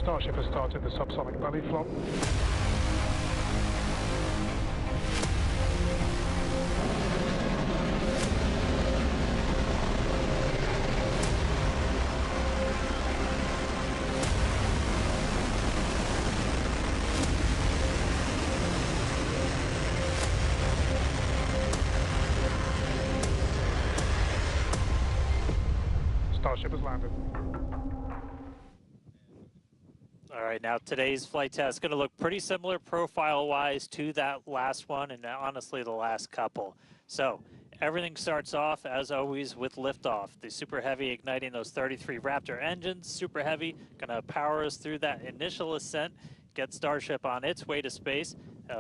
Starship has started the subsonic belly flop. Starship has landed. All right, now today's flight test is going to look pretty similar profile-wise to that last one and honestly the last couple. So everything starts off, as always, with liftoff. The Super Heavy igniting those 33 Raptor engines. Super Heavy going to power us through that initial ascent, get Starship on its way to space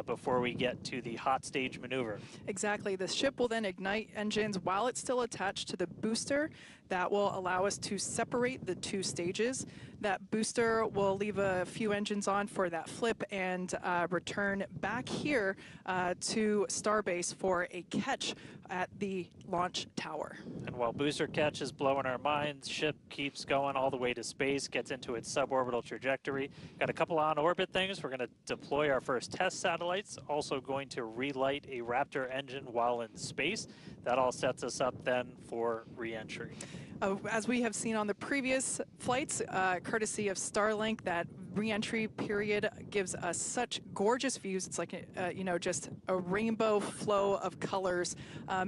before we get to the hot stage maneuver. Exactly. The ship will then ignite engines while it's still attached to the booster. That will allow us to separate the two stages. That booster will leave a few engines on for that flip and return back here to Starbase for a catch at the launch tower. And while booster catch is blowing our minds, ship keeps going all the way to space, gets into its suborbital trajectory. Got a couple on-orbit things. We're going to deploy our first test satellites, also going to relight a Raptor engine while in space. That all sets us up then for re-entry. As we have seen on the previous flights, courtesy of Starlink, that re-entry period gives us such gorgeous views. It's like, you know, just a rainbow flow of colors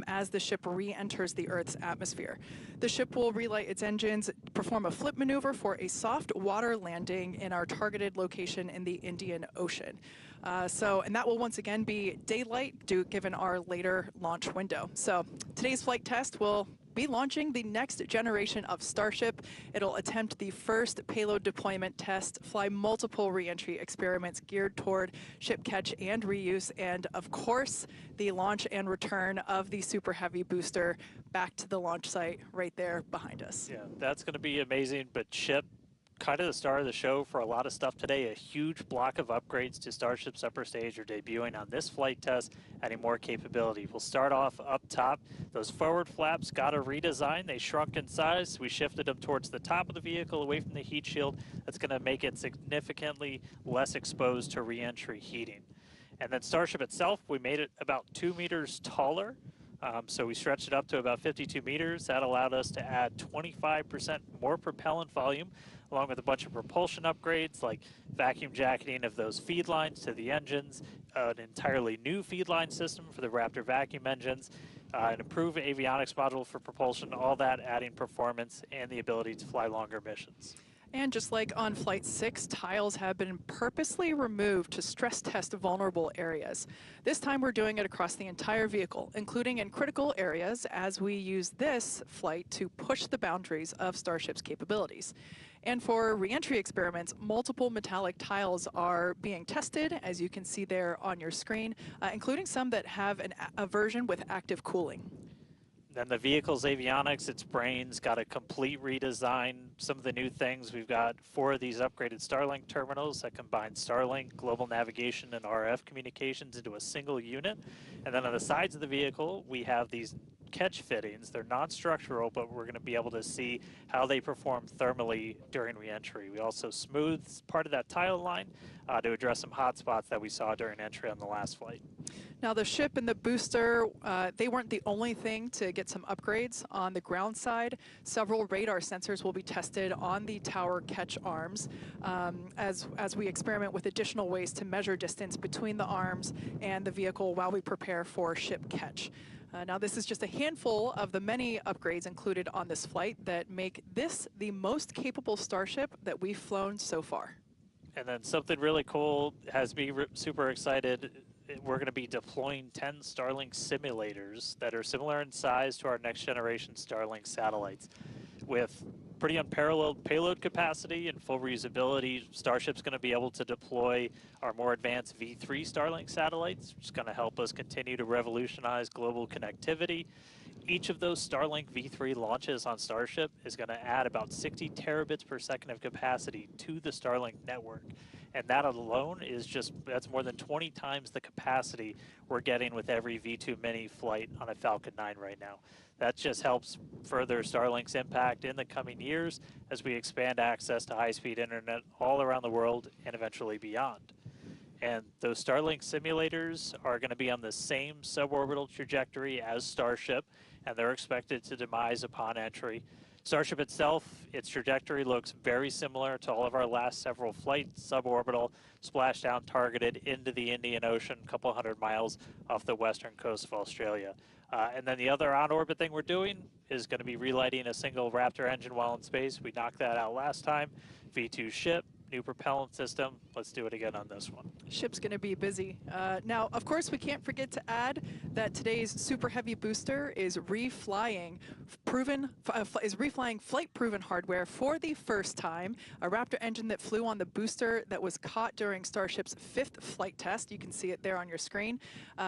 as the ship re-enters the Earth's atmosphere. The ship will relight its engines, perform a flip maneuver for a soft water landing in our targeted location in the Indian Ocean. And that will once again be daylight given our later launch window. So today's flight test will be launching the next generation of Starship. It'll attempt the first payload deployment test, fly multiple re-entry experiments geared toward ship catch and reuse, and of course, the launch and return of the Super Heavy booster back to the launch site right there behind us. Yeah, that's going to be amazing, but ship, kind of the star of the show for a lot of stuff today. A huge block of upgrades to Starship's upper stage are debuting on this flight test, adding more capability. We'll start off up top. Those forward flaps got a redesign. They shrunk in size. We shifted them towards the top of the vehicle, away from the heat shield. That's going to make it significantly less exposed to re-entry heating. And then Starship itself, we made it about 2 meters taller. So we stretched it up to about 52 meters. That allowed us to add 25% more propellant volume, along with a bunch of propulsion upgrades like vacuum jacketing of those feed lines to the engines, an entirely new feed line system for the Raptor vacuum engines, an improved avionics module for propulsion, all that adding performance and the ability to fly longer missions. And just like on Flight 6, tiles have been purposely removed to stress test vulnerable areas. This time we're doing it across the entire vehicle, including in critical areas, as we use this flight to push the boundaries of Starship's capabilities. And for re-entry experiments, multiple metallic tiles are being tested, as you can see there on your screen, including some that have a version with active cooling. Then the vehicle's avionics, its brains, got a complete redesign. Some of the new things, we've got 4 of these upgraded Starlink terminals that combine Starlink, global navigation, and RF communications into a single unit. And then on the sides of the vehicle, we have these catch fittings. They're non-structural, but we're going to be able to see how they perform thermally during re-entry. We also smoothed part of that tile line to address some hot spots that we saw during entry on the last flight. Now the ship and the booster, they weren't the only thing to get some upgrades. On the ground side, several radar sensors will be tested on the tower catch arms as we experiment with additional ways to measure distance between the arms and the vehicle while we prepare for ship catch. Now this is just a handful of the many upgrades included on this flight that make this the most capable Starship that we've flown so far. And then something really cool has me super excited. We're going to be deploying 10 Starlink simulators that are similar in size to our next generation Starlink satellites. With pretty unparalleled payload capacity and full reusability, Starship's going to be able to deploy our more advanced V3 Starlink satellites, which is going to help us continue to revolutionize global connectivity. Each of those Starlink V3 launches on Starship is going to add about 60 terabits per second of capacity to the Starlink network. And that alone is that's more than 20 times the capacity we're getting with every V2 Mini flight on a Falcon 9 right now. That just helps further Starlink's impact in the coming years as we expand access to high-speed internet all around the world and eventually beyond. And those Starlink simulators are going to be on the same suborbital trajectory as Starship, and they're expected to demise upon entry. Starship itself, its trajectory looks very similar to all of our last several flights, suborbital, splashdown targeted into the Indian Ocean, a couple hundred miles off the western coast of Australia. And then the other on-orbit thing we're doing is going to be relighting a single Raptor engine while in space. We knocked that out last time. V2 ship, new propellant system. Let's do it again on this one. Ship's going to be busy. Now, of course, we can't forget to add that today's Super Heavy booster is reflying flight-proven hardware for the first time. A Raptor engine that flew on the booster that was caught during Starship's 5th flight test. You can see it there on your screen.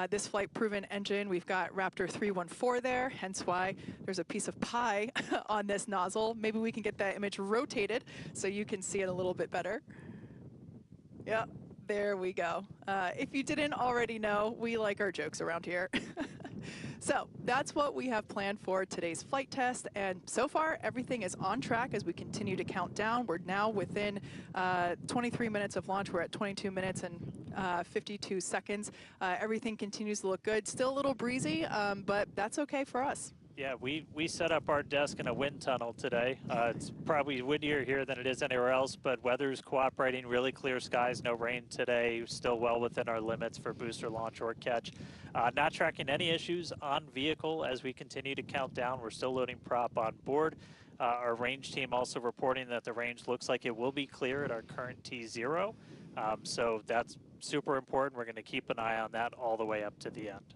This flight-proven engine, we've got Raptor 314 there, hence why there's a piece of pie on this nozzle. Maybe we can get that image rotated so you can see it a little bit better. Yeah, there we go. If you didn't already know, we like our jokes around here. So that's what we have planned for today's flight test, and so far everything is on track as we continue to count down. We're now within 23 minutes of launch. We're at 22 minutes and 52 seconds. Everything continues to look good. Still a little breezy, but that's okay for us. Yeah, we set up our desk in a wind tunnel today. It's probably windier here than it is anywhere else, but weather's cooperating, really clear skies, no rain today, still well within our limits for booster launch or catch. Not tracking any issues on vehicle as we continue to count down. We're still loading prop on board. Our range team also reporting that the range looks like it will be clear at our current T0. So that's super important. We're going to keep an eye on that all the way up to the end.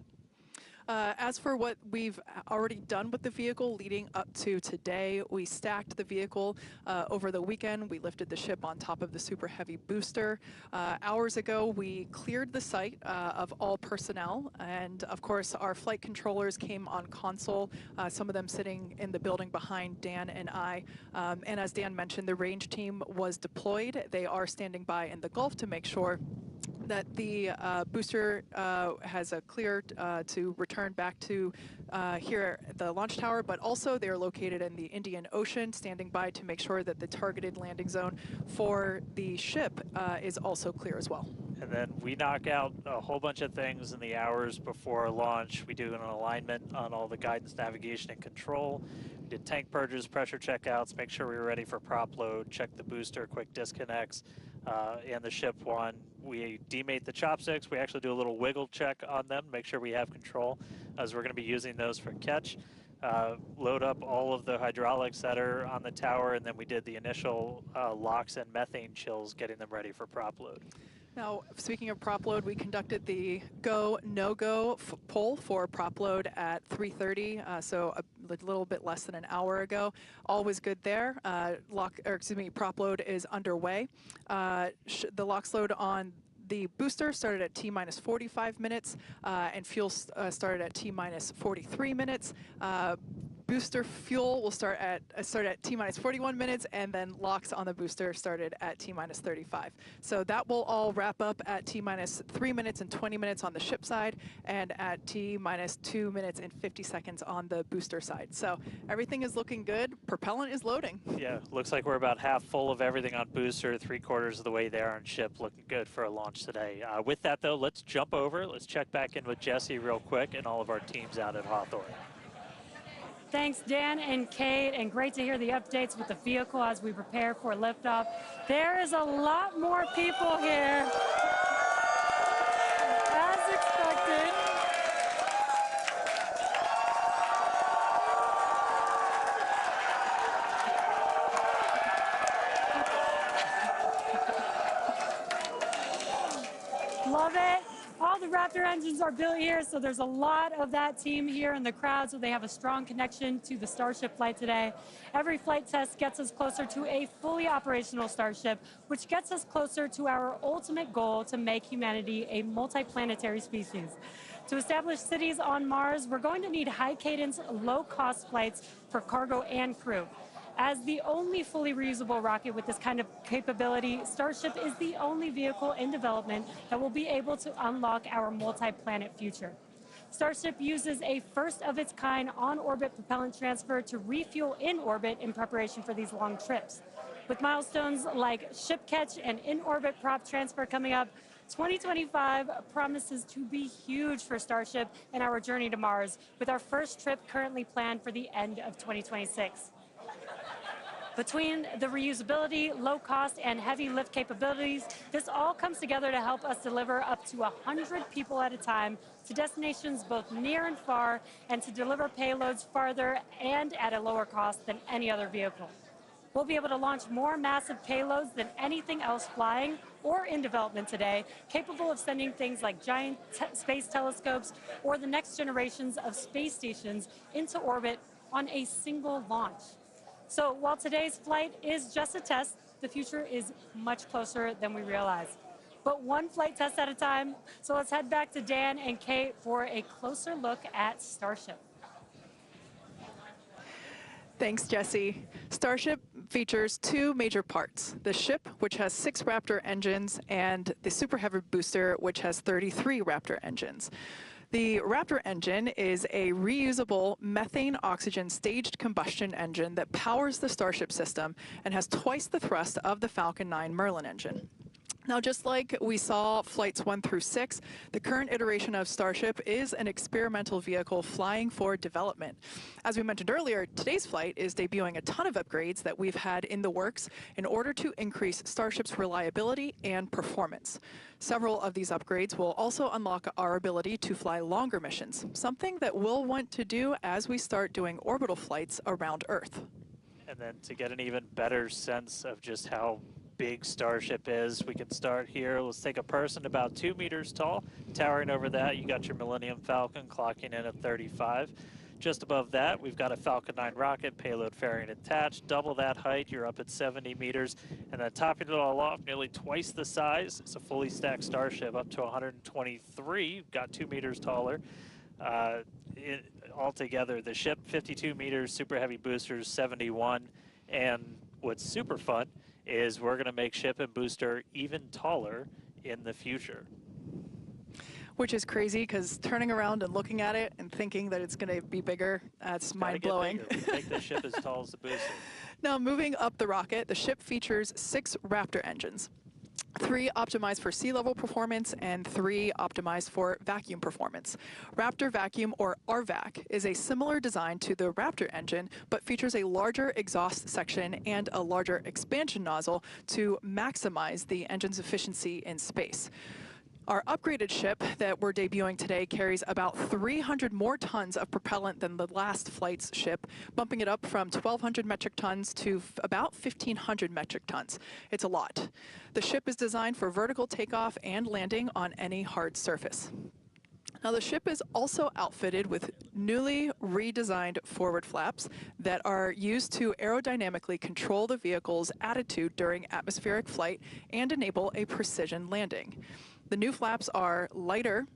As for what we've already done with the vehicle leading up to today, we stacked the vehicle over the weekend. We lifted the ship on top of the Super Heavy booster. Hours ago, we cleared the site of all personnel, and of course, our flight controllers came on console, some of them sitting in the building behind Dan and I. And as Dan mentioned, the range team was deployed. They are standing by in the Gulf to make sure that the booster has a clear to return back to here at the launch tower, but also they're located in the Indian Ocean, standing by to make sure that the targeted landing zone for the ship is also clear as well. And then we knock out a whole bunch of things in the hours before launch. We do an alignment on all the guidance, navigation, and control. We did tank purges, pressure checkouts, make sure we were ready for prop load, check the booster, quick disconnects, and the ship one. We demate the chopsticks. We actually do a little wiggle check on them, make sure we have control, as we're going to be using those for catch. Load up all of the hydraulics that are on the tower, and then we did the initial locks and methane chills, getting them ready for prop load. Now, speaking of prop load, we conducted the go, no-go poll for prop load at 3:30, so a little bit less than an hour ago. All was good there. Prop load is underway. The LOX load on the booster started at T-minus 45 minutes, and fuel started at T-minus 43 minutes. Booster fuel will start at T-minus 41 minutes, and then LOX on the booster started at T-minus 35. So that will all wrap up at T-minus 3 minutes and 20 minutes on the ship side, and at T-minus 2 minutes and 50 seconds on the booster side. So everything is looking good. Propellant is loading. Yeah, looks like we're about half full of everything on booster, 3/4 of the way there on ship, looking good for a launch today. With that, though, let's jump over. Let's check back in with Jesse real quick and all of our teams out at Hawthorne. Thanks, Dan and Kate, and great to hear the updates with the vehicle as we prepare for liftoff. There is a lot more people here, as expected. Love it. All the Raptor engines are built here, so there's a lot of that team here in the crowd, so they have a strong connection to the Starship flight today. Every flight test gets us closer to a fully operational Starship, which gets us closer to our ultimate goal to make humanity a multiplanetary species. To establish cities on Mars, we're going to need high-cadence, low-cost flights for cargo and crew. As the only fully reusable rocket with this kind of capability, Starship is the only vehicle in development that will be able to unlock our multi-planet future. Starship uses a first-of-its-kind on-orbit propellant transfer to refuel in orbit in preparation for these long trips. With milestones like ship catch and in-orbit prop transfer coming up, 2025 promises to be huge for Starship and our journey to Mars, with our first trip currently planned for the end of 2026. Between the reusability, low cost, and heavy lift capabilities, this all comes together to help us deliver up to 100 people at a time to destinations both near and far, and to deliver payloads farther and at a lower cost than any other vehicle. We'll be able to launch more massive payloads than anything else flying or in development today, capable of sending things like giant space telescopes or the next generations of space stations into orbit on a single launch. So while today's flight is just a test, the future is much closer than we realize. But one flight test at a time, so let's head back to Dan and Kate for a closer look at Starship. Thanks, Jesse. Starship features two major parts: the ship, which has 6 Raptor engines, and the Super Heavy booster, which has 33 Raptor engines. The Raptor engine is a reusable methane-oxygen staged combustion engine that powers the Starship system and has twice the thrust of the Falcon 9 Merlin engine. Now, just like we saw flights 1 through 6, the current iteration of Starship is an experimental vehicle flying for development. As we mentioned earlier, today's flight is debuting a ton of upgrades that we've had in the works in order to increase Starship's reliability and performance. Several of these upgrades will also unlock our ability to fly longer missions, something that we'll want to do as we start doing orbital flights around Earth. And then to get an even better sense of just how big Starship is, we can start here. Let's take a person about 2 meters tall. Towering over that, you got your Millennium Falcon clocking in at 35. Just above that, we've got a Falcon 9 rocket, payload variant attached. Double that height, you're up at 70 meters. And then topping it all off, nearly twice the size, it's a fully stacked Starship up to 123, got 2 meters taller. Altogether, the ship, 52 meters, Super Heavy boosters, 71. And what's super fun is we're going to make ship and booster even taller in the future. Which is crazy, because turning around and looking at it and thinking that it's going to be bigger, that's mind-blowing. Make the ship as tall as the booster. Now, moving up the rocket, the ship features 6 Raptor engines. 3 optimized for sea level performance and 3 optimized for vacuum performance. Raptor Vacuum, or RVAC, is a similar design to the Raptor engine, but features a larger exhaust section and a larger expansion nozzle to maximize the engine's efficiency in space. Our upgraded ship that we're debuting today carries about 300 more tons of propellant than the last flight's ship, bumping it up from 1,200 metric tons to about 1,500 metric tons. It's a lot. The ship is designed for vertical takeoff and landing on any hard surface. Now, the ship is also outfitted with newly redesigned forward flaps that are used to aerodynamically control the vehicle's attitude during atmospheric flight and enable a precision landing. The new flaps are lighter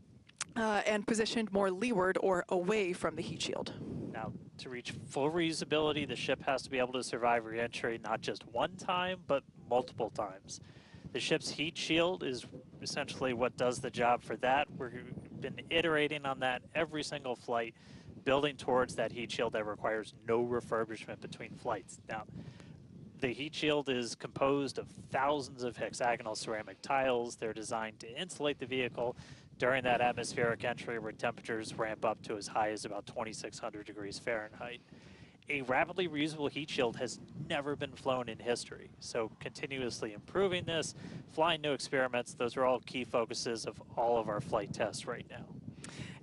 and positioned more leeward or away from the heat shield. Now, to reach full reusability, the ship has to be able to survive re-entry not just one time, but multiple times. The ship's heat shield is essentially what does the job for that. We've been iterating on that every single flight, building towards that heat shield that requires no refurbishment between flights. Now, the heat shield is composed of thousands of hexagonal ceramic tiles. They're designed to insulate the vehicle during that atmospheric entry where temperatures ramp up to as high as about 2,600 degrees Fahrenheit. A rapidly reusable heat shield has never been flown in history, so continuously improving this, flying new experiments, those are all key focuses of all of our flight tests right now.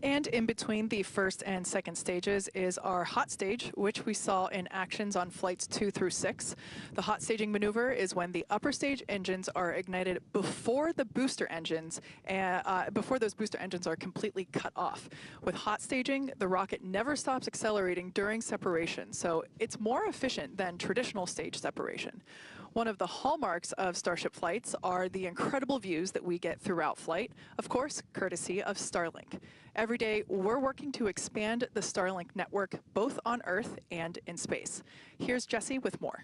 And in between the first and second stages is our hot stage, which we saw in actions on flights 2 through 6. The hot staging maneuver is when the upper stage engines are ignited before the booster engines, before those booster engines are completely cut off. With hot staging, the rocket never stops accelerating during separation, so it's more efficient than traditional stage separation. One of the hallmarks of Starship flights are the incredible views that we get throughout flight, of course, courtesy of Starlink. Every day, we're working to expand the Starlink network, both on Earth and in space. Here's Jesse with more.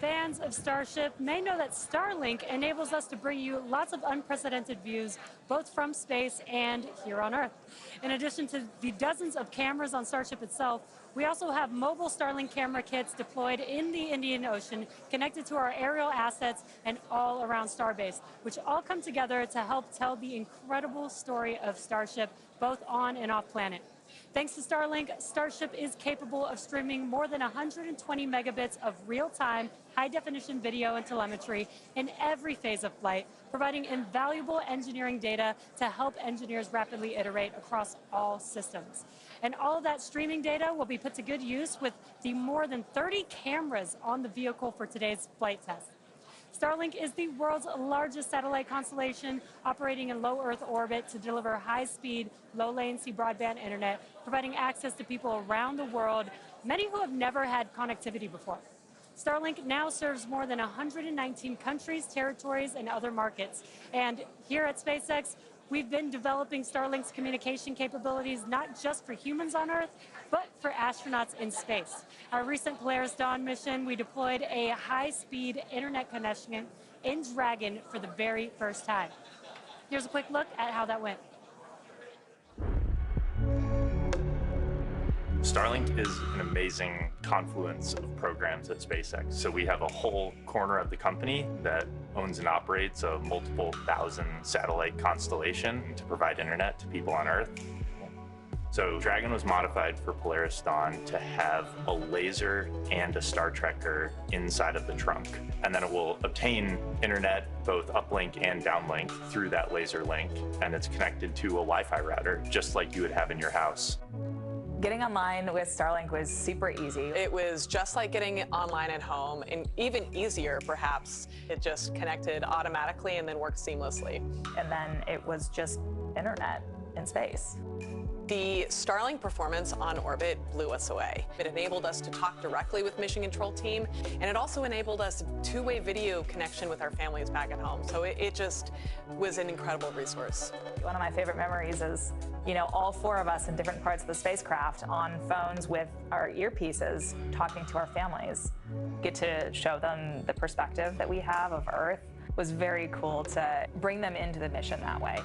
Fans of Starship may know that Starlink enables us to bring you lots of unprecedented views, both from space and here on Earth. In addition to the dozens of cameras on Starship itself, we also have mobile Starlink camera kits deployed in the Indian Ocean, connected to our aerial assets and all around Starbase, which all come together to help tell the incredible story of Starship, both on and off planet. Thanks to Starlink, Starship is capable of streaming more than 120 megabits of real-time, high-definition video and telemetry in every phase of flight, providing invaluable engineering data to help engineers rapidly iterate across all systems. And all of that streaming data will be put to good use with the more than 30 cameras on the vehicle for today's flight test. Starlink is the world's largest satellite constellation, operating in low Earth orbit to deliver high-speed, low-latency broadband internet, providing access to people around the world, many who have never had connectivity before. Starlink now serves more than 119 countries, territories, and other markets. And here at SpaceX, we've been developing Starlink's communication capabilities not just for humans on Earth, but for astronauts in space. Our recent Polaris Dawn mission, we deployed a high-speed internet connection in Dragon for the very first time. Here's a quick look at how that went. Starlink is an amazing confluence of programs at SpaceX. So we have a whole corner of the company that owns and operates a multiple thousand satellite constellation to provide internet to people on Earth. So Dragon was modified for Polaris Dawn to have a laser and a Star Trekker inside of the trunk. And then it will obtain internet, both uplink and downlink, through that laser link. And it's connected to a Wi-Fi router, just like you would have in your house. Getting online with Starlink was super easy. It was just like getting online at home, and even easier, perhaps. It just connected automatically and then worked seamlessly. And then it was just internet in space. The Starlink performance on orbit blew us away. It enabled us to talk directly with mission control team, and it also enabled us two-way video connection with our families back at home. So it just was an incredible resource. One of my favorite memories is, all four of us in different parts of the spacecraft on phones with our earpieces talking to our families. Get to show them the perspective that we have of Earth. It was very cool to bring them into the mission that way.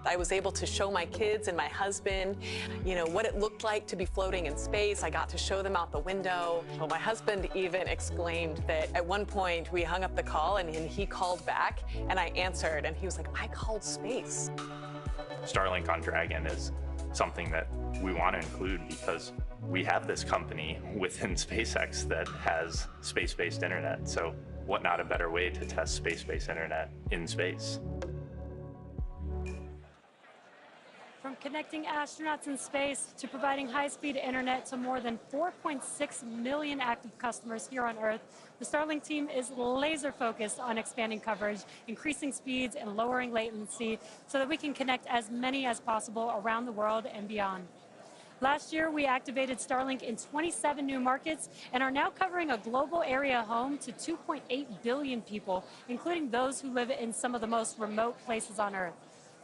I was able to show my kids and my husband, what it looked like to be floating in space. I got to show them out the window. Well, my husband even exclaimed that at one point we hung up the call and he called back and I answered and he was like, I called space. Starlink on Dragon is something that we want to include because we have this company within SpaceX that has space-based internet. So what not a better way to test space-based internet in space? From connecting astronauts in space to providing high-speed internet to more than 4.6 million active customers here on Earth, the Starlink team is laser-focused on expanding coverage, increasing speeds, and lowering latency so that we can connect as many as possible around the world and beyond. Last year, we activated Starlink in 27 new markets and are now covering a global area home to 2.8 billion people, including those who live in some of the most remote places on Earth.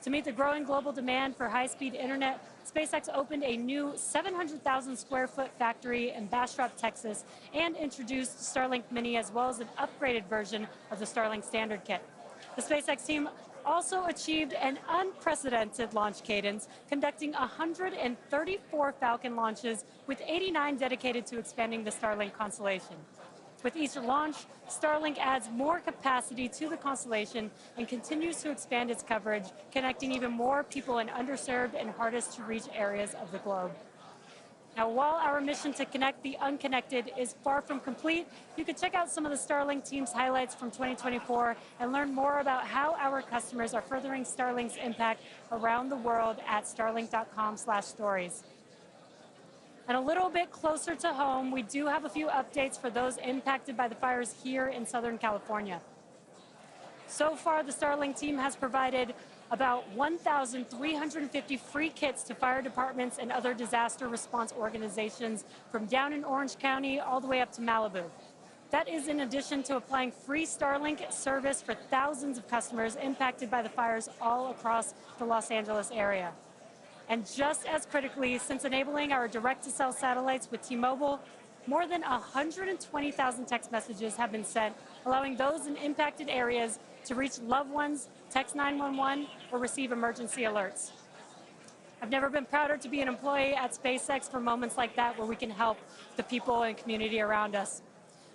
To meet the growing global demand for high-speed internet, SpaceX opened a new 700,000 square foot factory in Bastrop, Texas, and introduced Starlink Mini as well as an upgraded version of the Starlink Standard Kit. The SpaceX team also achieved an unprecedented launch cadence, conducting 134 Falcon launches, with 89 dedicated to expanding the Starlink constellation. With each launch, Starlink adds more capacity to the constellation and continues to expand its coverage, connecting even more people in underserved and hardest to reach areas of the globe. Now, while our mission to connect the unconnected is far from complete, you can check out some of the Starlink team's highlights from 2024 and learn more about how our customers are furthering Starlink's impact around the world at starlink.com/stories. And a little bit closer to home, we do have a few updates for those impacted by the fires here in Southern California. So far, the Starlink team has provided about 1,350 free kits to fire departments and other disaster response organizations from down in Orange County all the way up to Malibu. That is in addition to applying free Starlink service for thousands of customers impacted by the fires all across the Los Angeles area. And just as critically, since enabling our direct-to-cell satellites with T-Mobile, more than 120,000 text messages have been sent, allowing those in impacted areas to reach loved ones, text 911, or receive emergency alerts. I've never been prouder to be an employee at SpaceX for moments like that where we can help the people and community around us.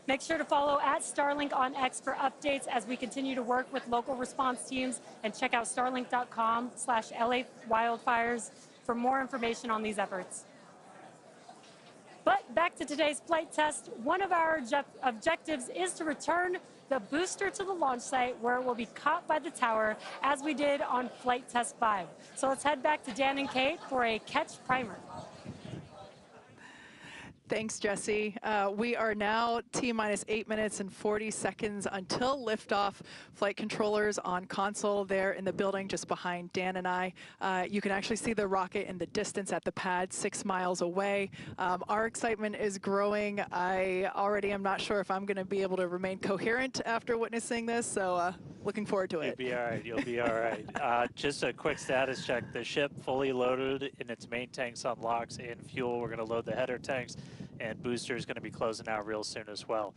Make sure to follow at Starlink on X for updates as we continue to work with local response teams, and check out starlink.com/LA wildfires for more information on these efforts. But back to today's flight test. One of our objectives is to return the booster to the launch site where it will be caught by the tower as we did on flight test 5. So let's head back to Dan and Kate for a catch primer. Thanks, Jesse. We are now T-minus 8 minutes and 40 seconds until liftoff. Flight controllers on console there in the building just behind Dan and I. You can actually see the rocket in the distance at the pad 6 miles away. Our excitement is growing. I already am not sure if I'm going to be able to remain coherent after witnessing this, so looking forward to it. You'll be all right. You'll be all right. Just a quick status check. The ship fully loaded in its main tanks on LOX and fuel. We're going to load the header tanks, and booster is going to be closing out real soon as well.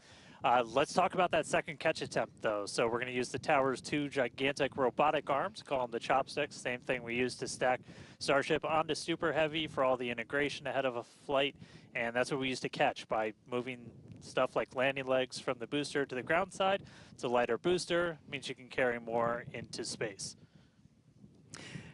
Let's talk about that second catch attempt, though. So we're going to use the tower's 2 gigantic robotic arms, call them the chopsticks, same thing we used to stack Starship onto Super Heavy for all the integration ahead of a flight, and that's what we used to catch by moving stuff like landing legs from the booster to the ground side. It's a lighter booster, means you can carry more into space.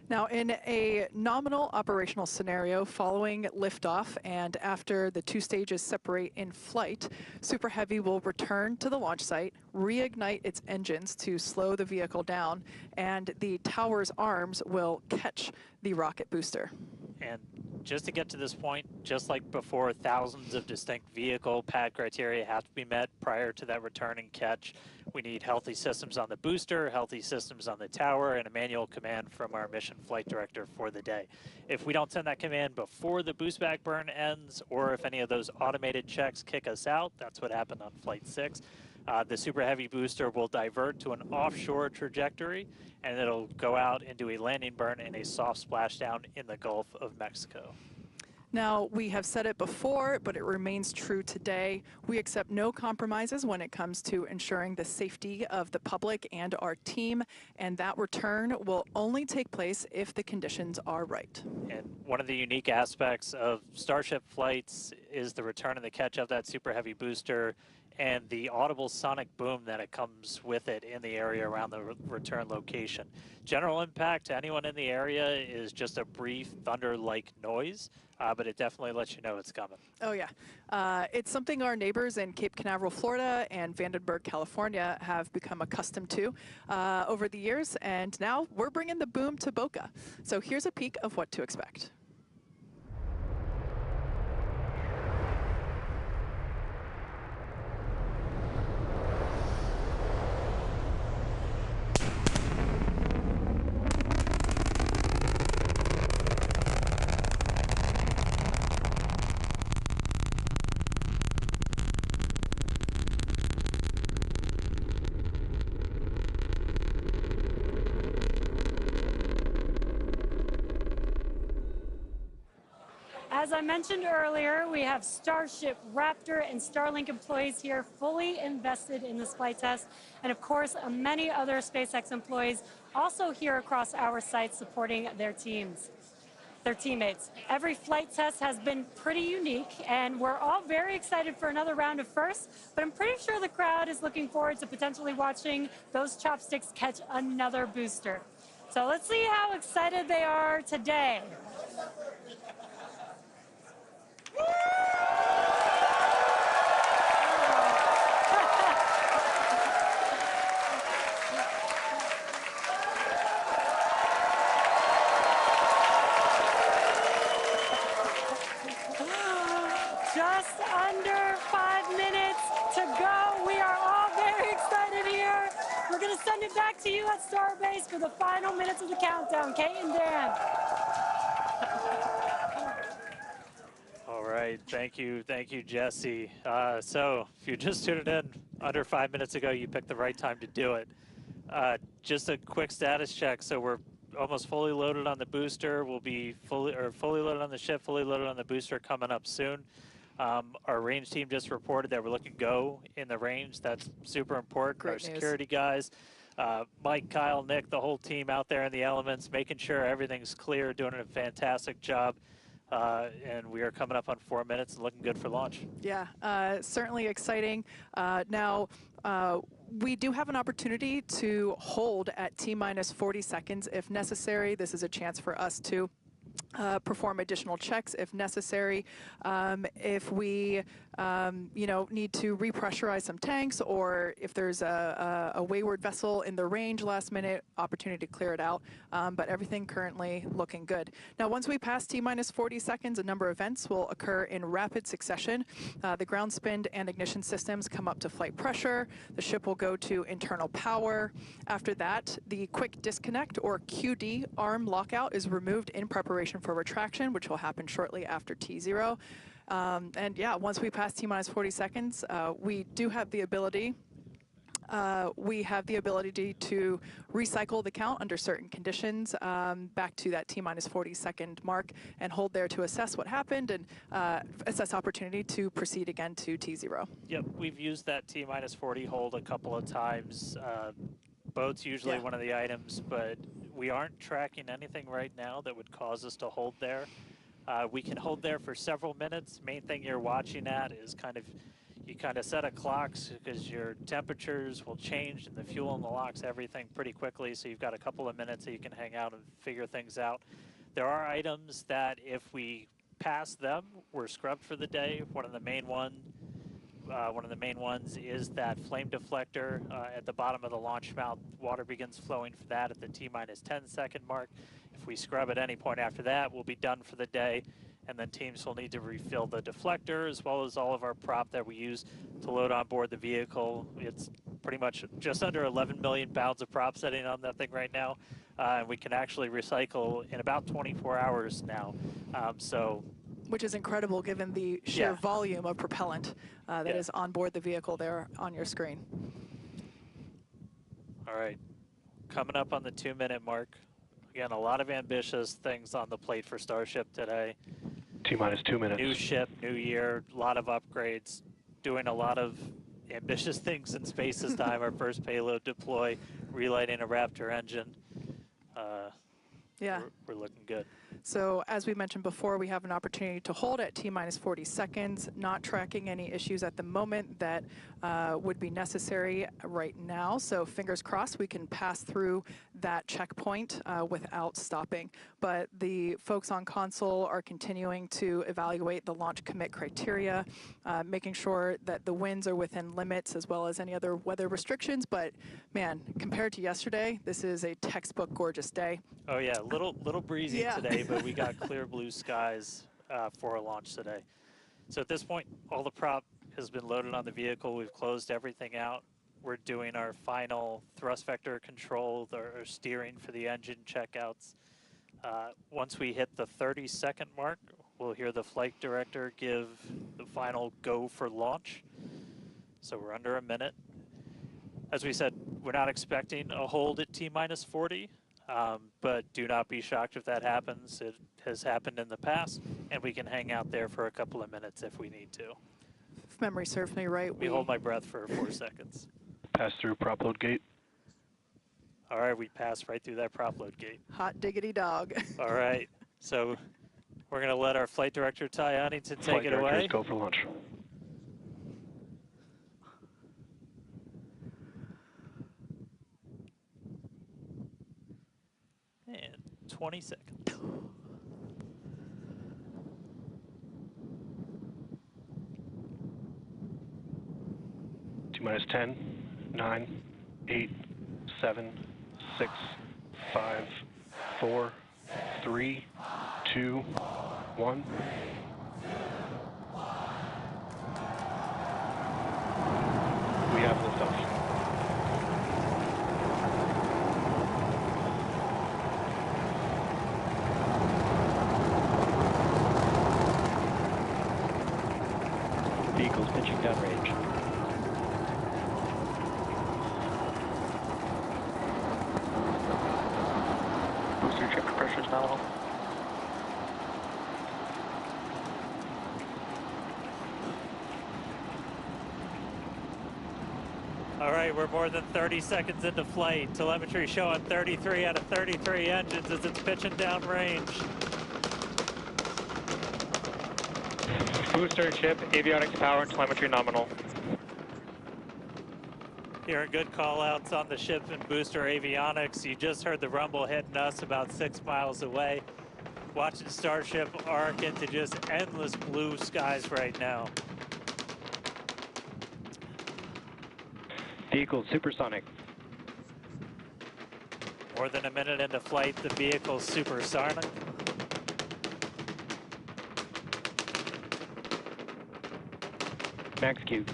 Now, in a nominal operational scenario following liftoff and after the 2 stages separate in flight, Super Heavy will return to the launch site, reignite its engines to slow the vehicle down, and the tower's arms will catch the rocket booster. And just to get to this point, just like before, thousands of distinct vehicle pad criteria have to be met prior to that return and catch. We need healthy systems on the booster, healthy systems on the tower, and a manual command from our mission flight director for the day. If we don't send that command before the boost back burn ends, or if any of those automated checks kick us out, that's what happened on Flight 6, the Super Heavy booster will divert to an offshore trajectory, and it'll go out into a landing burn and a soft splashdown in the Gulf of Mexico. Now, we have said it before, but it remains true today. We accept no compromises when it comes to ensuring the safety of the public and our team, and that return will only take place if the conditions are right. And one of the unique aspects of Starship flights is the return and the catch of that Super Heavy booster and the audible sonic boom that it comes with it in the area around the return location. General impact to anyone in the area is just a brief thunder-like noise, but it definitely lets you know it's coming. Oh yeah, it's something our neighbors in Cape Canaveral, Florida and Vandenberg, California have become accustomed to over the years, and now we're bringing the boom to Boca. So here's a peek of what to expect. As I mentioned earlier, we have Starship, Raptor, and Starlink employees here fully invested in this flight test. And of course, many other SpaceX employees also here across our site supporting their teammates. Every flight test has been pretty unique, and we're all very excited for another round of firsts, but I'm pretty sure the crowd is looking forward to potentially watching those chopsticks catch another booster. So let's see how excited they are today. Just under 5 minutes to go. We are all very excited here. We're going to send it back to you at Starbase for the final minutes of the countdown. Kate and Dan. All right, thank you, Jesse. So if you just tuned in under 5 minutes ago, you picked the right time to do it. Just a quick status check. So we're almost fully loaded on the booster. We'll be fully loaded on the ship, fully loaded on the booster coming up soon. Our range team just reported that we're looking go in the range. That's super important. Great Our news. security guys, Mike, Kyle, Nick, the whole team out there in the elements, making sure everything's clear, doing a fantastic job. And we are coming up on 4 minutes and looking good for launch. Yeah, certainly exciting. Now, we do have an opportunity to hold at T-minus 40 seconds if necessary. This is a chance for us to perform additional checks if necessary. If we, need to repressurize some tanks, or if there's a wayward vessel in the range last minute, opportunity to clear it out. But everything currently looking good. Now, once we pass T-minus 40 seconds, a number of events will occur in rapid succession. The ground spin and ignition systems come up to flight pressure. The ship will go to internal power. After that, the quick disconnect, or QD, arm lockout is removed in preparation for retraction, which will happen shortly after T0. And yeah, once we pass T-minus 40 seconds, we do have the ability to recycle the count under certain conditions back to that T-minus 40 second mark and hold there to assess what happened and assess opportunity to proceed again to T0. Yep, we've used that T-minus 40 hold a couple of times. Boat's usually one of the items, but we aren't tracking anything right now that would cause us to hold there. We can hold there for several minutes. Main thing you're watching at is you kind of set a clocks because your temperatures will change and the fuel in the locks, everything pretty quickly. So you've got a couple of minutes that you can hang out and figure things out. There are items that if we pass them, we're scrubbed for the day. One of the main ones is that flame deflector at the bottom of the launch mount. Water begins flowing for that at the T-minus 10 second mark. If we scrub at any point after that, we'll be done for the day. And then teams will need to refill the deflector as well as all of our prop that we use to load on board the vehicle. It's pretty much just under 11 million pounds of prop sitting on that thing right now. And we can actually recycle in about 24 hours now. Which is incredible given the sheer volume of propellant that is on board the vehicle there on your screen. All right, coming up on the 2-minute mark. Again, a lot of ambitious things on the plate for Starship today. T-minus 2 minutes. New ship, new year, a lot of upgrades, doing a lot of ambitious things in space this time. Our first payload deploy, relighting a Raptor engine. We're looking good. So as we mentioned before, we have an opportunity to hold at T-minus 40 seconds, not tracking any issues at the moment that would be necessary right now. So fingers crossed we can pass through that checkpoint without stopping. But the folks on console are continuing to evaluate the launch commit criteria, making sure that the winds are within limits as well as any other weather restrictions. But man, compared to yesterday, this is a textbook gorgeous day. Oh yeah, little breezy today, but we got clear blue skies for a launch today. So at this point, all the prop has been loaded on the vehicle. We've closed everything out. We're doing our final thrust vector control, or steering for the engine checkouts. Once we hit the 30-second mark, we'll hear the flight director give the final go for launch. So we're under a minute. As we said, we're not expecting a hold at T-minus 40. But do not be shocked if that happens. It has happened in the past, and we can hang out there for a couple of minutes if we need to. If memory serves me right, we hold my breath for 4 seconds. Pass through prop load gate. All right, we passed right through that prop load gate. Hot diggity dog. All right, so we're going to let our flight director, Ty Huntington, take it away. Go for launch. And 20 seconds. T-minus 10, 9, 8, 7, 6, 5, 4, 3, 2, 1. We have liftoff. Vehicles pitching downrange. Booster check pressure is nominal. All right, we're more than 30 seconds into flight. Telemetry showing 33 out of 33 engines as it's pitching down range. Booster, ship, avionics, power, and telemetry nominal. Hearing good call outs on the ship and booster avionics. You just heard the rumble hitting us about 6 miles away. Watching Starship arc into just endless blue skies right now. Vehicle supersonic. More than a minute into flight, the vehicle's supersonic. Max Q.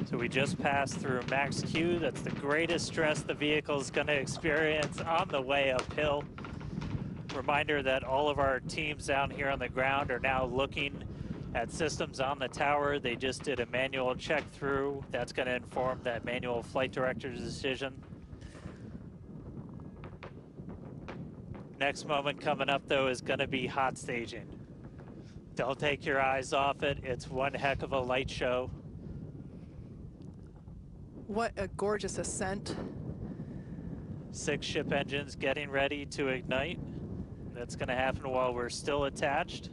So we just passed through max Q. That's the greatest stress the vehicle's going to experience on the way uphill. Reminder that all of our teams down here on the ground are now looking at systems on the tower. They just did a manual check through. That's going to inform that manual flight director's decision. Next moment coming up, though, is going to be hot staging. Don't take your eyes off it. It's one heck of a light show. What a gorgeous ascent. 6 ship engines getting ready to ignite. That's going to happen while we're still attached.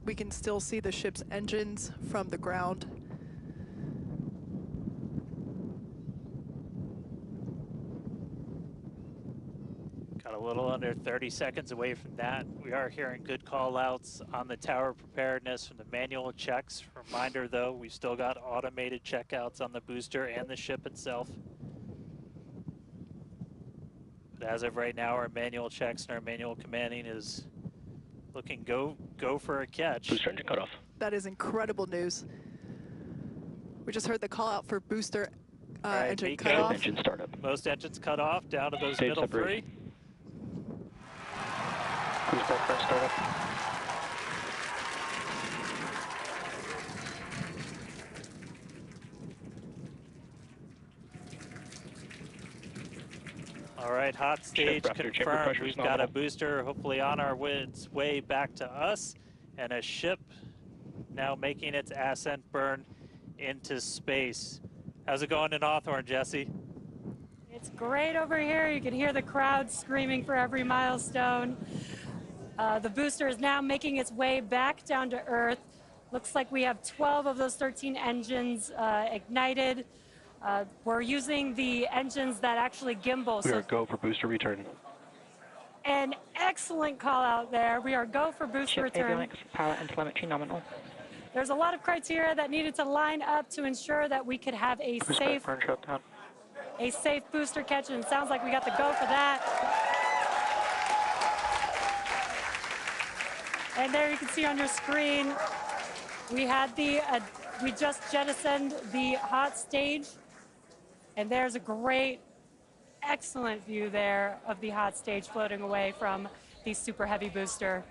We can still see the ship's engines from the ground. Got a little under 30 seconds away from that. We are hearing good call outs on the tower preparedness from the manual checks. Reminder though, we've still got automated checkouts on the booster and the ship itself. But as of right now, our manual checks and our manual commanding is looking go for a catch. Booster engine cutoff. That is incredible news. We just heard the call out for booster right, engine Miko. cutoff. Engine startup. Most engines cut off, down to those Stage middle separation. 3. Cruise background startup. All right, hot stage Raptor, chamber confirmed. pressure We've is got a nominal. booster hopefully on our way back to us, and a ship now making its ascent burn into space. How's it going in Hawthorne, Jesse? It's great over here. You can hear the crowd screaming for every milestone. The booster is now making its way back down to Earth. Looks like we have 12 of those 13 engines ignited. We're using the engines that actually gimbal. We So are go for booster return. an excellent call out there. We are go for booster Ship, return. avionics, power, and telemetry nominal. There's a lot of criteria that needed to line up to ensure that we could have a Cruise safe background shutdown. booster catch, and it sounds like we got the go for that. And there you can see on your screen, we had we just jettisoned the hot stage, and there's a great, excellent view there of the hot stage floating away from the super heavy booster.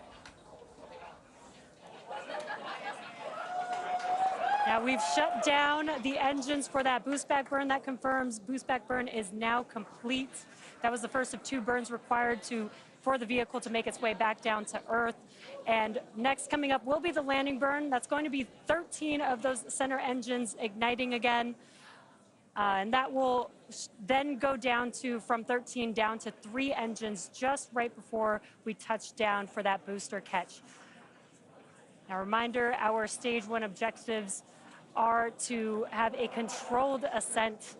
Now we've shut down the engines for that boost back burn. That confirms boost back burn is now complete. That was the first of 2 burns required for the vehicle to make its way back down to Earth. And next coming up will be the landing burn. That's going to be 13 of those center engines igniting again. And that will then go down from 13 down to 3 engines just right before we touch down for that booster catch. Now, reminder, our stage 1 objectives are to have a controlled ascent,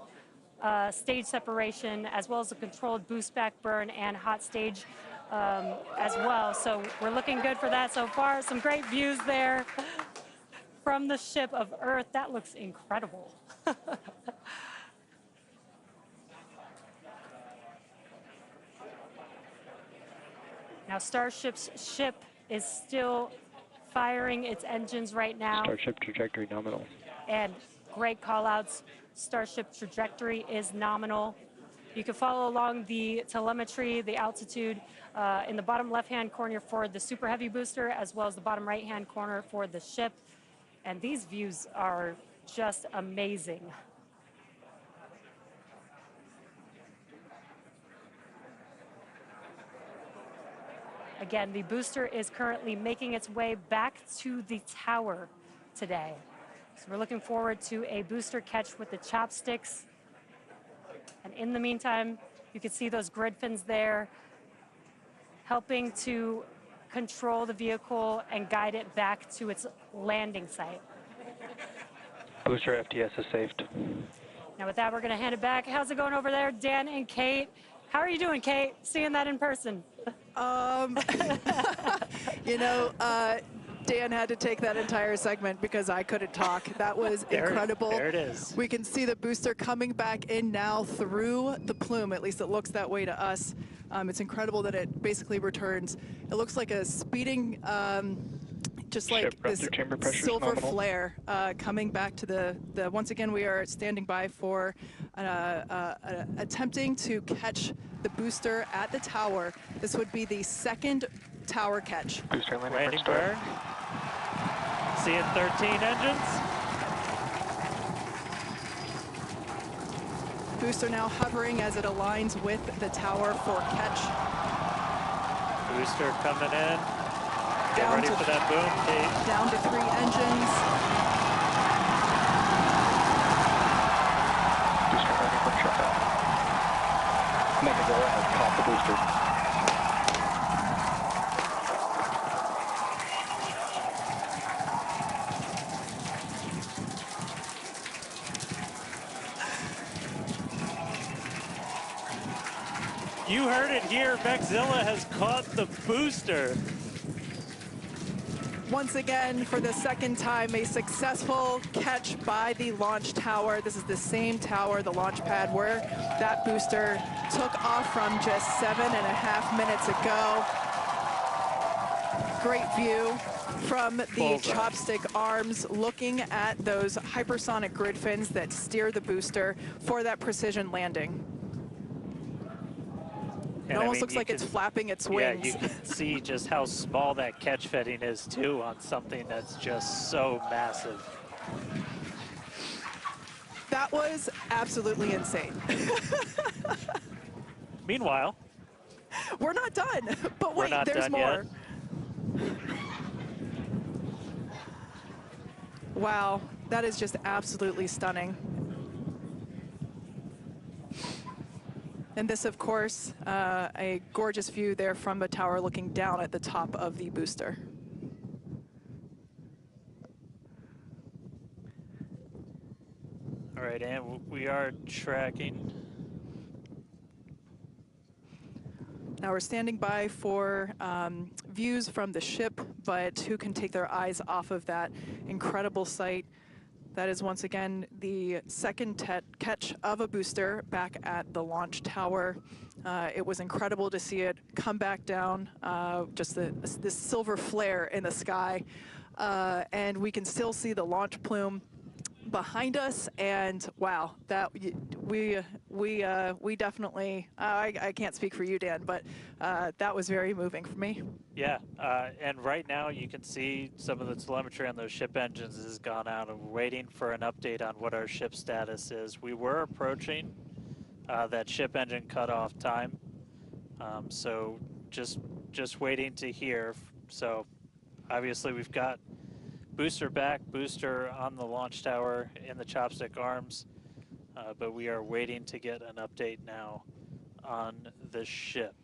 stage separation, as well as a controlled boost back burn and hot stage as well. So we're looking good for that so far. Some great views there from the ship of Earth. That looks incredible. Now, Starship's ship is still firing its engines right now. Starship trajectory nominal. And great call outs. Starship trajectory is nominal. You can follow along the telemetry, the altitude in the bottom left-hand corner for the super heavy booster, as well as the bottom right-hand corner for the ship. And these views are just amazing. Again, the booster is currently making its way back to the tower today. So we're looking forward to a booster catch with the chopsticks. And in the meantime, you can see those grid fins there, helping to control the vehicle and guide it back to its landing site. Booster FTS is saved. Now with that, we're gonna hand it back. How's it going over there, Dan and Kate? How are you doing, Kate? Seeing that in person? You know, Dan had to take that entire segment because I couldn't talk. That was incredible. There it is. We can see the booster coming back in now through the plume. At least it looks that way to us. It's incredible that it basically returns. It looks like a speeding, just like this silver flare coming back to the. Once again, we are standing by for attempting to catch the booster at the tower. This would be the second tower catch. Booster Landing burn. Seeing 13 engines. Booster now hovering as it aligns with the tower for catch. Booster coming in. Get ready for that boom, Kate. Down to 3 engines. Booster ready for shutdown. Make it go ahead, top the booster. You heard it here, Mexzilla has caught the booster. Once again, for the second time, a successful catch by the launch tower. This is the same tower, the launch pad, where that booster took off from just 7.5 minutes ago. Great view from the chopstick arms, looking at those hypersonic grid fins that steer the booster for that precision landing. It almost looks like it's flapping its wings. Yeah, you can see just how small that catch fitting is too on something that's just so massive. That was absolutely insane. Meanwhile, we're not done, but wait, there's more. Wow, that is just absolutely stunning. And this, of course, a gorgeous view there from the tower looking down at the top of the booster. All right, and we are tracking. Now we're standing by for views from the ship, but who can take their eyes off of that incredible sight? That is once again the second catch of a booster back at the launch tower. It was incredible to see it come back down, just this silver flare in the sky. And we can still see the launch plume behind us, and wow, that we definitely, I can't speak for you, Dan, but that was very moving for me. Yeah, and right now you can see some of the telemetry on those ship engines has gone out, and we're waiting for an update on what our ship status is. We were approaching that ship engine cutoff time, so just waiting to hear. So obviously we've got booster back, booster on the launch tower in the chopstick arms, but we are waiting to get an update now on the ship.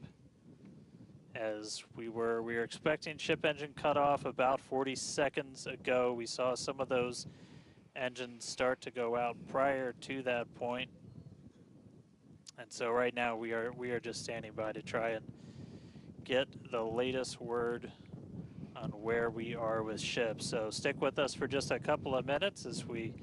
As we were expecting ship engine cutoff about 40 seconds ago. We saw some of those engines start to go out prior to that point. And so right now we are just standing by to try and get the latest word on where we are with ships. So stick with us for just a couple of minutes as we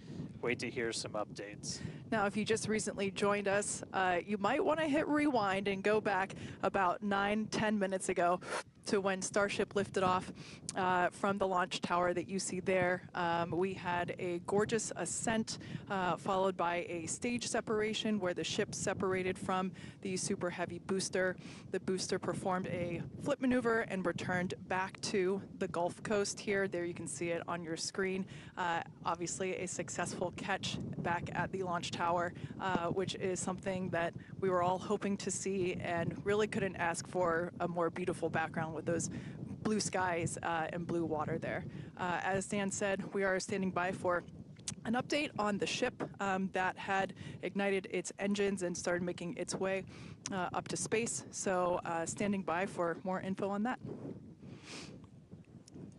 wait to hear some updates. Now, if you just recently joined us, you might want to hit rewind and go back about 9-10 minutes ago to when Starship lifted off from the launch tower that you see there. We had a gorgeous ascent followed by a stage separation where the ship separated from the super heavy booster. The booster performed a flip maneuver and returned back to the Gulf Coast here. There you can see it on your screen. Obviously a successful catch back at the launch tower, which is something that we were all hoping to see and really couldn't ask for a more beautiful background with those blue skies and blue water there. As Dan said, we are standing by for an update on the ship that had ignited its engines and started making its way up to space. So standing by for more info on that.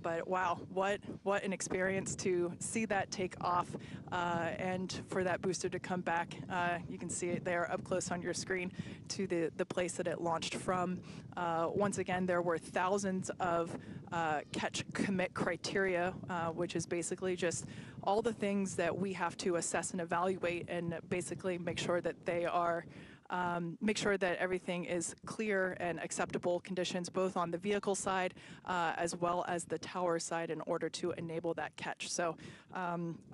But wow, what an experience to see that take off and for that booster to come back. You can see it there up close on your screen to the place that it launched from. Once again, there were thousands of catch commit criteria, which is basically just all the things that we have to assess and evaluate and basically make sure that they are make sure that everything is clear and acceptable conditions, both on the vehicle side as well as the tower side, in order to enable that catch. So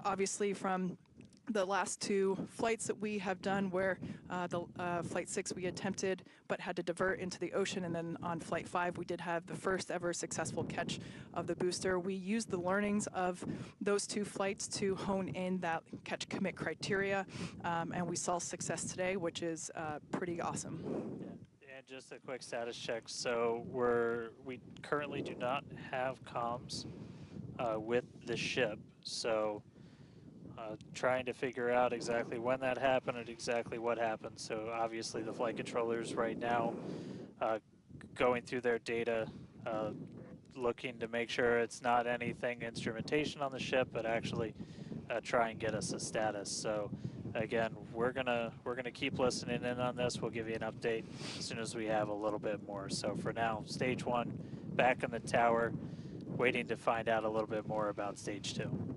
obviously from the last two flights that we have done, where the Flight 6 we attempted but had to divert into the ocean, and then on Flight 5 we did have the first ever successful catch of the booster. We used the learnings of those two flights to hone in that catch commit criteria, and we saw success today, which is pretty awesome. Yeah. And just a quick status check. So we currently do not have comms with the ship. So trying to figure out exactly when that happened and exactly what happened. So obviously the flight controllers right now going through their data, looking to make sure it's not anything instrumentation on the ship, but actually try and get us a status. So again, we're gonna keep listening in on this. We'll give you an update as soon as we have a little bit more. So for now, stage 1 back in the tower, waiting to find out a little bit more about stage 2.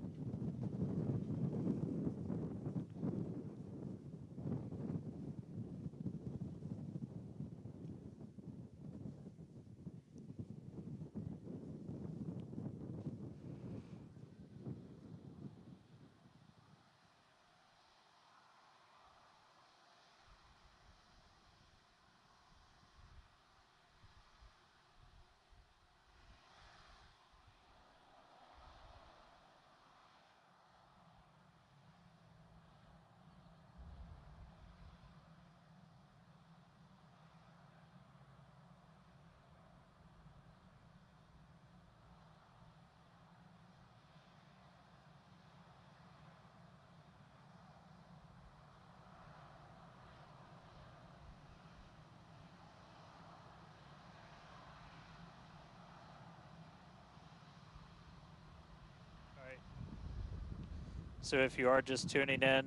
So if you are just tuning in,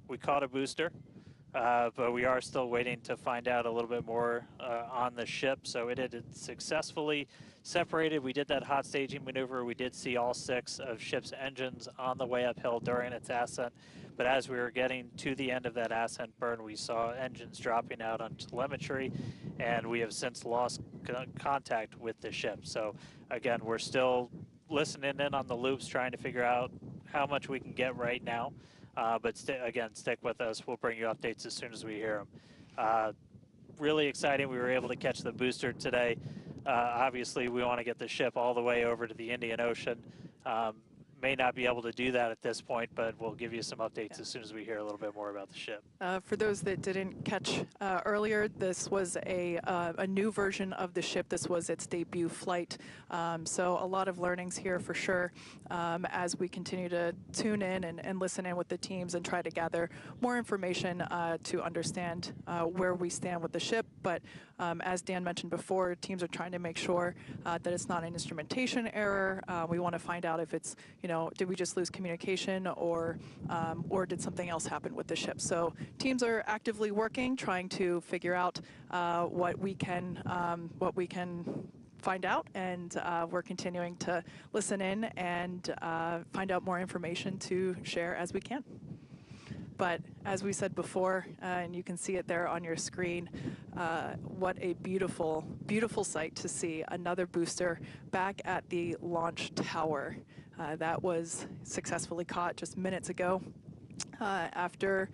we caught a booster, but we are still waiting to find out a little bit more on the ship. So it had successfully separated. We did that hot staging maneuver. We did see all 6 of ship's engines on the way uphill during its ascent. But as we were getting to the end of that ascent burn, we saw engines dropping out on telemetry, and we have since lost contact with the ship. So again, we're still listening in on the loops, trying to figure out how much we can get right now, but again, stick with us. We'll bring you updates as soon as we hear them. Really exciting. We were able to catch the booster today. Obviously, we want to get the ship all the way over to the Indian Ocean. May not be able to do that at this point, but we'll give you some updates as soon as we hear a little bit more about the ship. For those that didn't catch earlier, this was a new version of the ship. This was its debut flight. So a lot of learnings here for sure as we continue to tune in and listen in with the teams and try to gather more information to understand where we stand with the ship. But as Dan mentioned before, teams are trying to make sure that it's not an instrumentation error. We want to find out if it's, did we just lose communication, or did something else happen with the ship? So teams are actively working, trying to figure out what we can find out, and we're continuing to listen in and find out more information to share as we can. But as we said before, and you can see it there on your screen, what a beautiful, beautiful sight to see another booster back at the launch tower. That was successfully caught just minutes ago after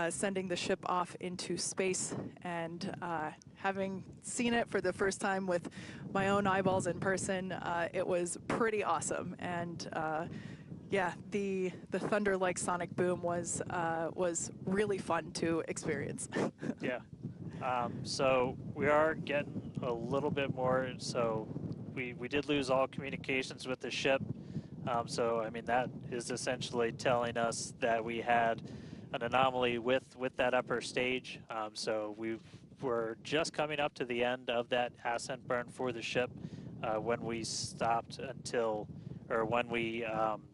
sending the ship off into space, and having seen it for the first time with my own eyeballs in person, it was pretty awesome. And yeah, the thunder-like sonic boom was really fun to experience. Yeah. So we are getting a little bit more. So we did lose all communications with the ship. So I mean, that is essentially telling us that we had an anomaly with that upper stage. So we were just coming up to the end of that Ascent burn for the ship when we stopped when we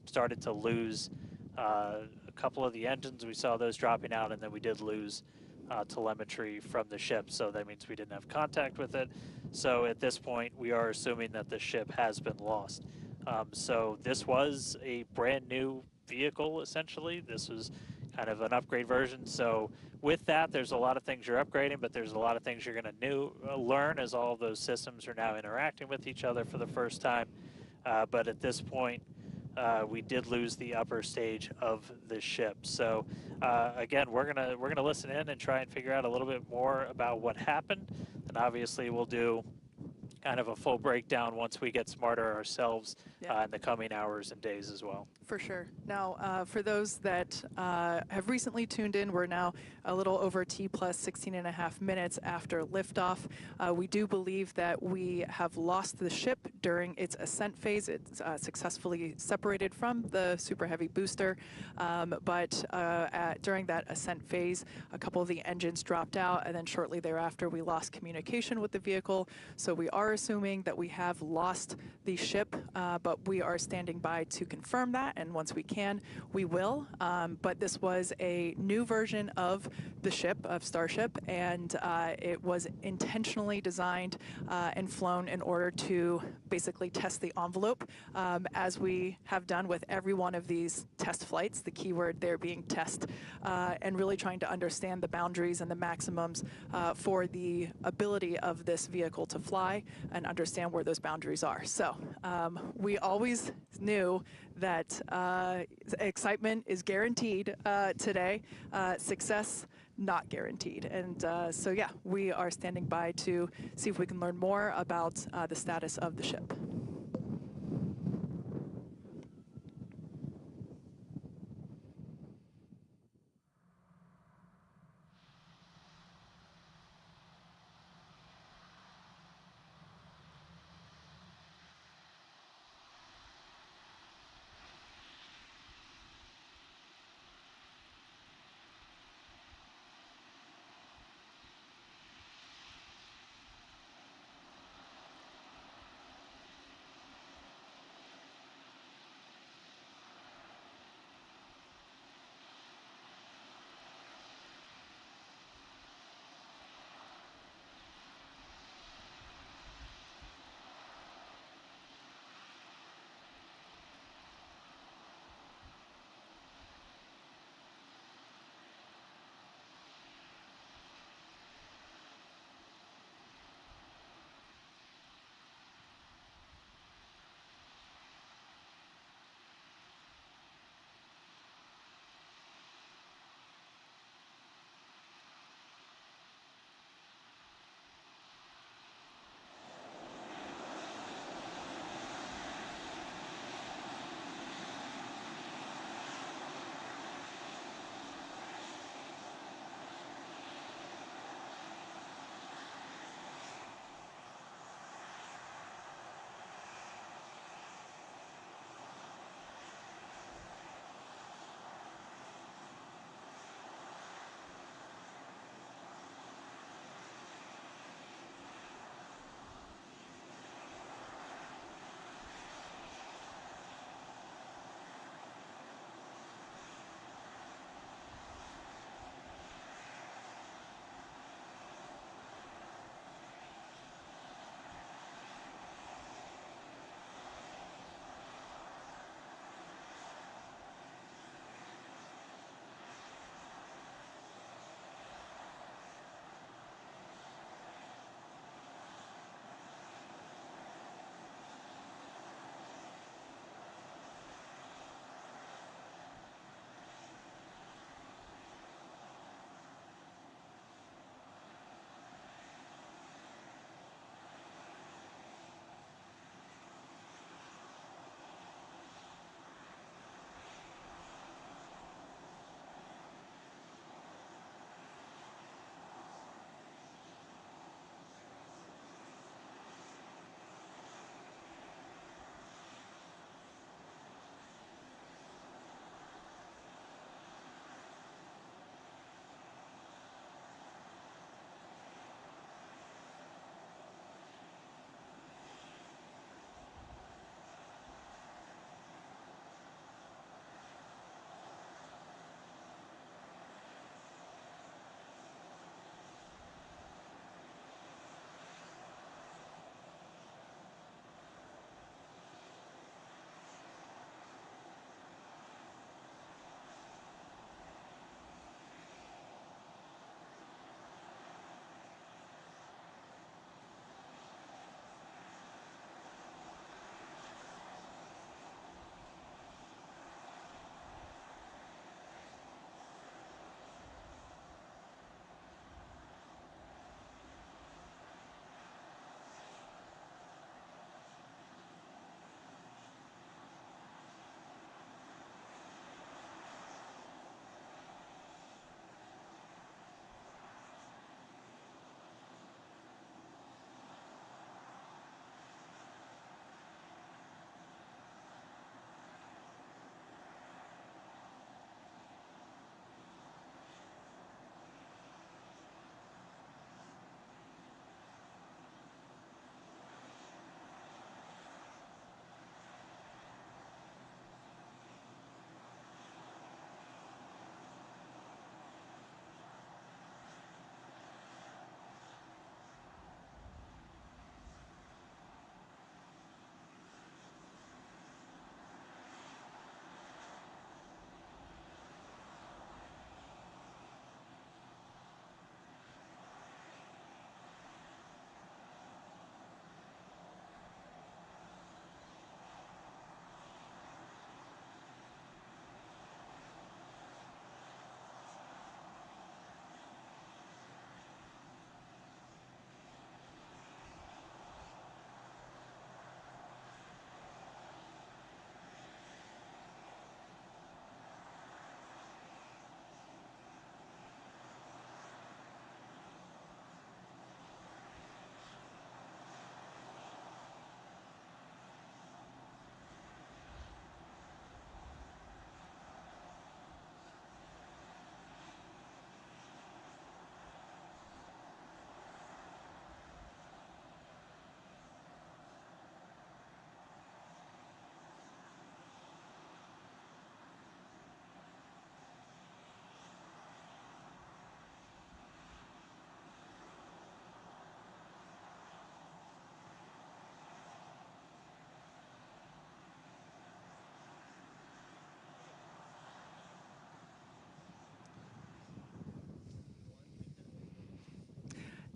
started to lose a couple of the engines. We saw those dropping out, and then we did lose telemetry from the ship. So that means we didn't have contact with it. So at this point, we are assuming that the ship has been lost. So this was a brand new vehicle, essentially. This was kind of an upgrade version. So with that, there's a lot of things you're upgrading, but there's a lot of things you're going to learn as all of those systems are now interacting with each other for the first time. But at this point, we did lose the upper stage of the ship. So again, we're gonna listen in and try and figure out a little bit more about what happened. And obviously, we'll do kind of a full breakdown once we get smarter ourselves in the coming hours and days as well. For sure. Now, for those that have recently tuned in, we're now a little over T plus 16 and a half minutes after liftoff. We do believe that we have lost the ship during its ascent phase. It's successfully separated from the Super Heavy booster, but during that ascent phase, a couple of the engines dropped out, and then shortly thereafter, we lost communication with the vehicle. So we are assuming that we have lost the ship, but we are standing by to confirm that, and once we can, we will. But this was a new version of the ship, of Starship, and it was intentionally designed and flown in order to basically test the envelope, as we have done with every one of these test flights, the keyword there being test, and really trying to understand the boundaries and the maximums for the ability of this vehicle to fly and understand where those boundaries are. So we always knew that excitement is guaranteed today, success not guaranteed. And so yeah, we are standing by to see if we can learn more about the status of the ship.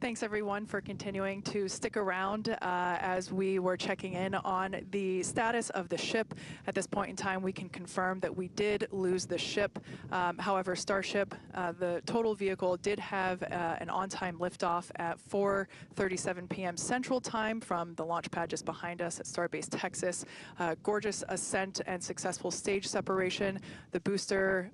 Thanks everyone for continuing to stick around as we were checking in on the status of the ship. At this point in time, we can confirm that we did lose the ship. However, Starship, the total vehicle, did have an on-time liftoff at 4:37 p.m. Central Time from the launch pad just behind us at Starbase Texas. Gorgeous ascent and successful stage separation. The booster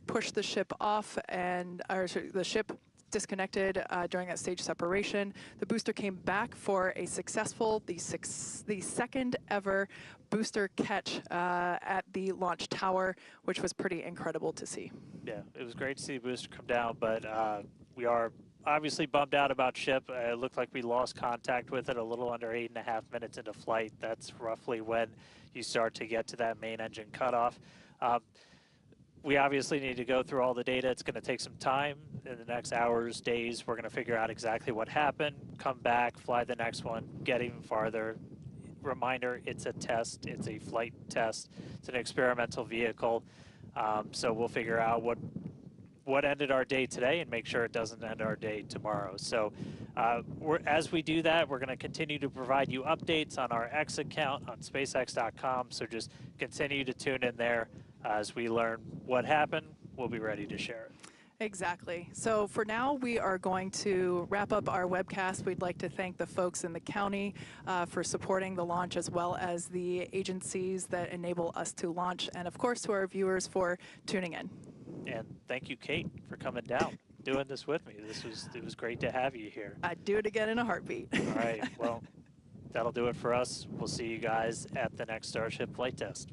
pushed the ship off, and the ship disconnected during that stage separation. The booster came back for a successful, the second ever booster catch at the launch tower, which was pretty incredible to see. Yeah, it was great to see the booster come down, but we are obviously bummed out about ship. It looked like we lost contact with it a little under 8.5 minutes into flight. That's roughly when you start to get to that main engine cutoff. We obviously need to go through all the data. It's going to take some time. In the next hours, days, we're going to figure out exactly what happened, come back, fly the next one, get even farther. Reminder, it's a test. It's a flight test. It's an experimental vehicle. So we'll figure out what ended our day today and make sure it doesn't end our day tomorrow. So as we do that, we're going to continue to provide you updates on our X account on SpaceX.com. So just continue to tune in there. As we learn what happened, we'll be ready to share it. Exactly. So for now, we are going to wrap up our webcast. We'd like to thank the folks in the county for supporting the launch, as well as the agencies that enable us to launch, and of course to our viewers for tuning in. And thank you, Kate, for coming down, doing this with me. It was great to have you here. I'd do it again in a heartbeat. All right. Well, that'll do it for us. We'll see you guys at the next Starship flight test.